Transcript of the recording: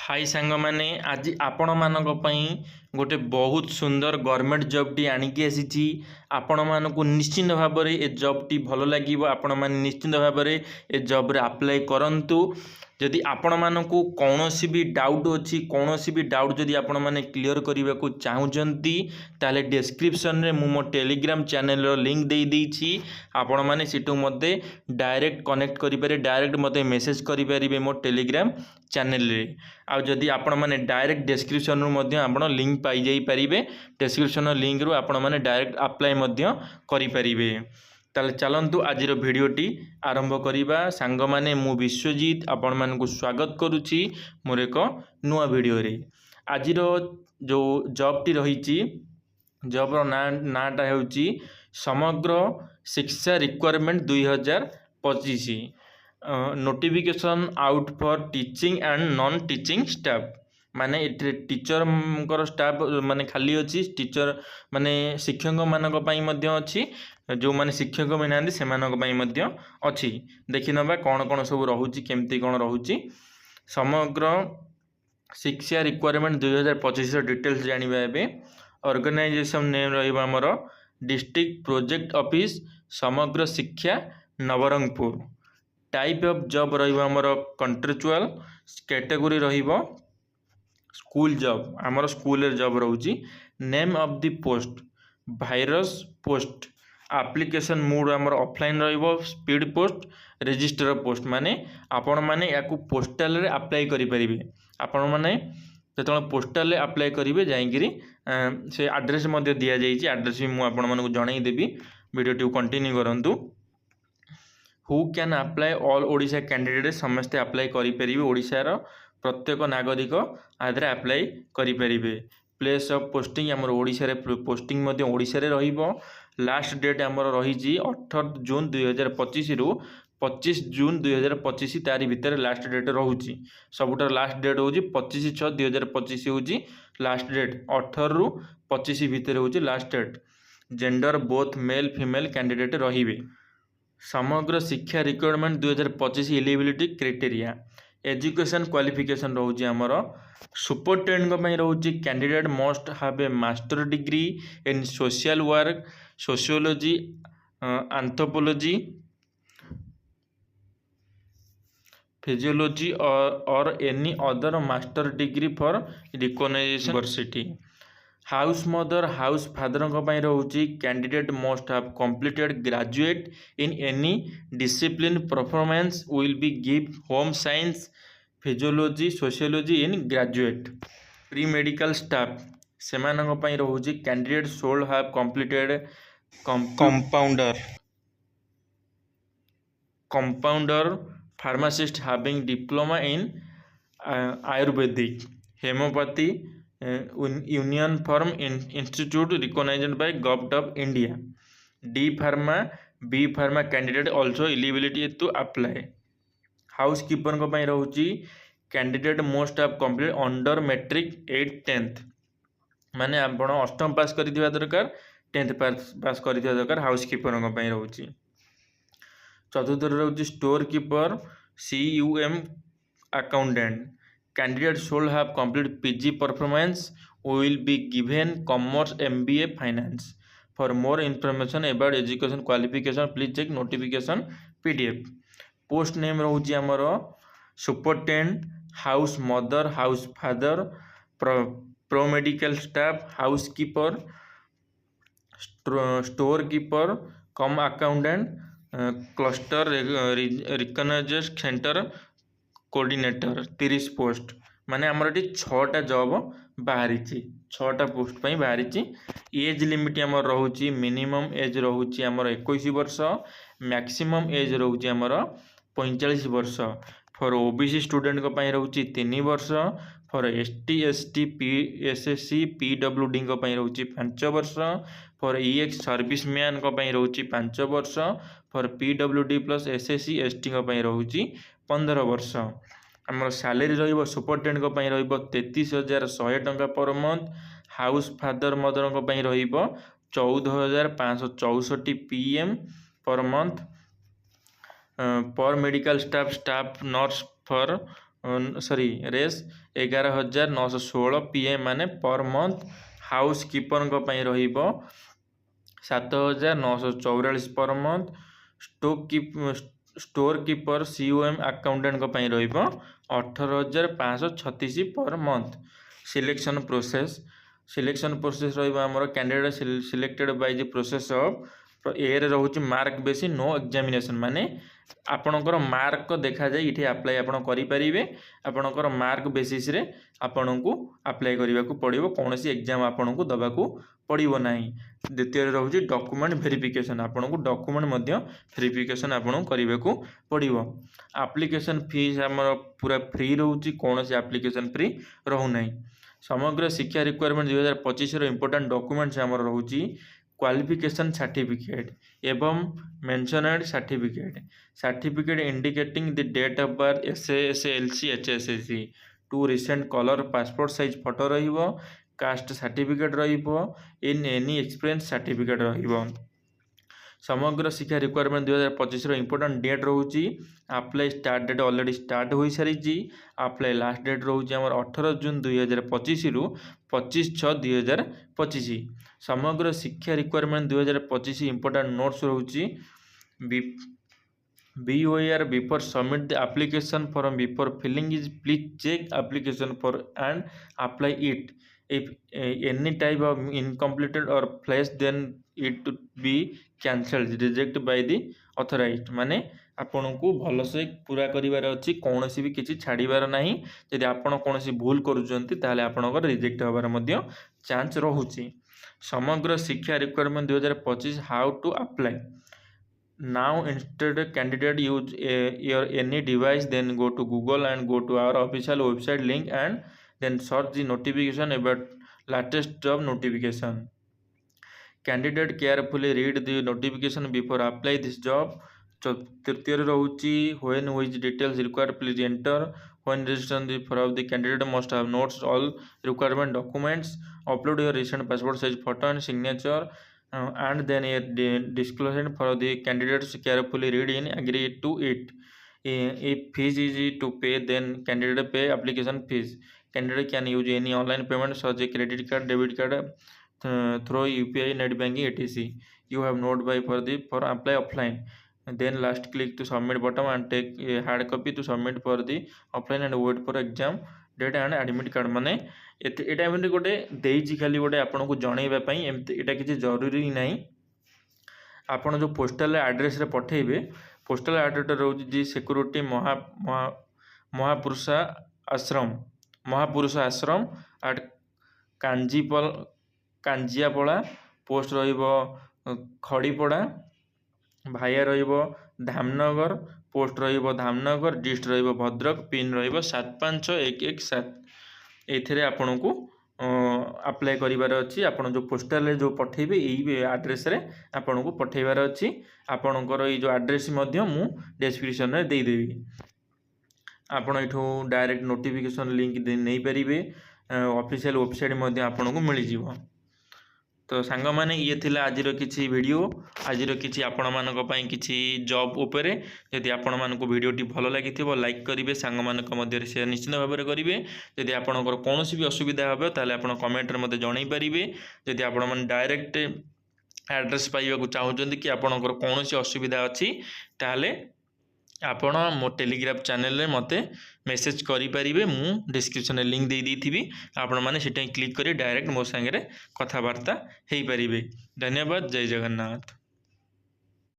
High सांग मैंने आज आपण मानक गोटे बहुत सुंदर गवर्नमेंट जॉब टी आनिकी आसी आपण मानक निश्चिंत भाव में ए जॉब टी भल लगे आपण मैंने निश्चिंत भाव में ए जॉब रे अप्लाई करंतु जदि आपण मानक कौनसी भी डाउट अच्छी कौनसी भी डाउट जदि आपण माने क्लियर करने को चाहूँगी ताले डिस्क्रिप्शन रे मु मो टेलीग्राम चैनल रो लिंक दे देइछि आपण माने सिटु मते डायरेक्ट कनेक्ट करि पारे डायरेक्ट मते मेसेज करि पारिबे मो टेलीग्राम चैनल रे आ जदि आपण माने डायरेक्ट डिस्क्रिप्शन रो मते आपण लिंक पाई जाई पारिबे डिस्क्रिप्शन लिंक रो आपण माने डायरेक्ट अप्लाई मते करि पारिबे। ताले चलंतु आजिर भिडियोटी आरंभ करिबा सांग माने मु विश्वजीत आपण मानकु स्वागत करूची मोर एक नुआ वीडियो रे। आजिर जो जॉब टी रही जॉब रो नाटा हेउची समग्र Shiksha requirement 2025 notification out for teaching and non teaching staff माने टीचर स्टाफ माने खाली अच्छी टीचर माने शिक्षक मानक पई मध्य अच्छी जो माने शिक्षक भी ना से अच्छी देखि नबा कौन कौन सब रहुची केमती कौन रहुची समग्र शिक्षा रिक्वायरमेंट 2025 डिटेल्स जानिबा एबे। ऑर्गेनाइजेशन नेम रहिबा हमर district project office Samagra Shiksha Nabarangpur. Type of job रहिबा हमर कंट्रेक्चुअल कैटेगरी रहिबो स्कूल जॉब आमर स्कूल जॉब रोची। नेम ऑफ द पोस्ट वायरस पोस्ट एप्लिकेशन मोड आमर ऑफलाइन रहिबो स्पीड पोस्ट रजिस्टर पोस्ट माने आपण माने याकू पोस्टल रे अप्लाई करि परिबे आपण माने जतले पोस्टल रे अप्लाई करिवे जाईकिरी से एड्रेस मध्ये दिया जाईची एड्रेस भी मु आपण मानकु जणाई देबी वीडियो कंटिन्यू करंतु। Who can apply all Odisha candidate समस्ते अप्लाई करि परिबे ओडिशा रो प्रत्येक नागरिक आदरे अप्लाई करि परिबे। प्लेस ऑफ पोस्टिंग आमर ओडिशा रे पोस्टिंग मध्ये ओडिशा रे रहिबो। लास्ट डेट आमर रही 18 जून 2025 रु 25 जून 2025 तारी भितर लास्ट डेट रोची सबुठार लास्ट डेट होची 25/6/2025 होची लास्ट डेट 18 रु 25 भितर होची last date. Gender both male female candidate रहिबे। Samagra Shiksha requirement 2025 eligibility criteria education qualification रोची आमर सुपरटेंडेंट को रोची candidate must have a master degree in social work sociology anthropology physiology or any other master degree for recognization university. House mother house father रोची candidate must have completed graduate in any discipline performance will be give home science physiology sociology in graduate. Pre medical staff से रोची candidate shall have completed compounder pharmacist having diploma in ayurvedic homeopathy union form institute recognised by government of India. D pharma B pharma candidate also eligibility to apply. Housekeeper को रोची candidate must have complete under matric 8th-10th माने आपण अष्टम पास करिथिबा दरकार 10th पास करिथिबा दरकार house keeper को रोची। चतुर्थ रोची storekeeper CUM accountant candidate should have complete PG performance will be given commerce MBA finance। For more information about education qualification please check notification PDF। Post name रोची आमर superintendent house mother house father pro medical staff housekeeper storekeeper cum accountant cluster recognised centre coordinator 30 post माने आमर ये 6टा job बाहरी 6टा post पर बाहरी। Age limit आमर रोची minimum age रोची आमर 21 वर्ष मैक्सिमम एज रोची आमर 45 वर्ष। फॉर ओबीसी स्टूडेंट को रोची 3 वर्ष। For ST ST SSC PWD को रोची 5 वर्ष। फॉर EX सर्विसमैन को रोची 5 वर्ष। For PWD plus SSC ST को रोची 15 वर्ष। आमर सैलरी रहिबो सुपरटेंडेंट को 33,100 टंका per month. House father mother को रहिबो 14,564 PM पर मंथ। पर medical staff staff nurse for sorry रेस 11,916 PM माने पर मंथ। हाउस कीपर रहिबो 7,944 per month. Store keeper COM accountant रहिबो 18,536 पर मंथ। सिलेक्शन प्रोसेस रहिबो हमर candidate selected by the process of ए रे रहउची मार्क बेसी नो एग्जामिनेशन माने आपणकर मार्क देखा जाए इठी अप्लाई आपण करि परिबे। आपणकर मार्क बेसिस रे आपणको अप्लाई करिवाकू पड़िबो कोनोसी एग्जाम आपणको दबाकू पड़िबो नाही। द्वितीय रहउची डॉक्यूमेंट वेरिफिकेशन आपणको डॉक्यूमेंट मध्य वेरिफिकेशन आपण करिवाकू पड़िबो। एप्लीकेशन फीस हमर पूरा फ्री रहउची कोनोसी एप्लीकेशन फ्री रहउ नाही। समग्र शिक्षा रिक्वायरमेंट 2025 रो इंपोर्टेंट डॉक्यूमेंट्स हमर रहउची क्वालिफिकेशन सर्टिफिकेट एवं mentioned certificate indicating the date of birth SA SLC HSSC 2 recent colour passport size photo रहिबो। कास्ट सर्टिफिकेट रहिबो इन एनी एक्सपीरियंस सर्टिफिकेट रहिबो। समग्र शिक्षा रिक्वायरमेंट 2025 रो इंपोर्टेंट डेट रहउची apply start date already start होई सारिची। Apply last date रहउची हमर 18 June 2025 रु 25/6/2025। Samagra Shiksha requirement 2025 important notes रहउची BOR before submit the application form before filling is please check application form and apply it. If any type of incompleted or flash then it to be cancelled reject by the authorized माने आपनको भलसे पूरा करिवार अछि कोनोसी भी किछि छाड़ीबार नाही। यदि आपण कोनोसी भूल करूचंती ताले आपनकर रिजेक्ट होबार मध्य चांस रहउची। Samagra Shiksha requirement 2025 how to apply now instead candidate use your any device then go to Google and go to our official website link and then search the notification about latest job notification. Candidate carefully read the notification before apply this job. तृतीय रहउची when which details required please enter. When registering for the candidate must have notes all requirement documents. Upload your recent passport size photo and signature. And then a disclosure for the candidates carefully read in agree to it. If fees is to pay then candidate pay application fees. Candidate can use any online payment such as credit card, debit card through UPI, net banking, etc. You have note by for apply offline. Then last click to submit button and take a hard copy to submit for the offline and wait for exam date and admit card माने एटा एमती गोटे देइछि खाली गोटे आपन को जणैबा पई एमती एटा किछि जरूरी नाही। आपन जो पोस्टल एड्रेस रे पठेबे पोस्टल एड्रेस रहउछि जी सिक्योरिटी महापुरुष आश्रम एट कांजियापड़ा पोस्ट रहिबो खड़ीपड़ा भाया रहिबो धामनगर पोस्ट रहिबो धामनगर डिस्ट्रिक्ट रहिबो भद्रक पिन रहिबो 75117। एथिरे आपन को अप्लाई करिवार अछि। आपन जो पोस्टल जो पठेबे एई एड्रेस रे आपन को पठेबार अछि। आपनकर ए जो एड्रेस मध्य मु डिस्क्रिप्शन रे देई देबी। आपन एठो डायरेक्ट नोटिफिकेशन लिंक नै परिबे ऑफिशियल वेबसाइट मध्य आपन को मिलि जिवो। तो सांग माने ये थिला आजिर किछि वीडियो आजिर किछि आपण मानक पई किछि जॉब उपरे। यदि आपण मानको वीडियोटी भलो लागिथिबो लाइक करिवे सांग मानक मध्य रे शेयर निश्चित भाबरे करिवे। यदि आपणकर कोनोसी भी असुविधा होबे ताले आपण कमेंट रे मते जणाई परिवे। यदि आपण मन डायरेक्ट एड्रेस पाइबा को चाहुचंती कि आपणकर कोनोसी असुविधा अछि ताले आपण मो टेलीग्राम चैनल रे मते मेसेज करि परिवे। मु डिस्क्रिप्शन रे लिंक दे देथिबी आपण माने सेटा क्लिक करी डायरेक्ट मो संगे रे कथा वार्ता हेई परिवे। धन्यवाद। जय जगन्नाथ।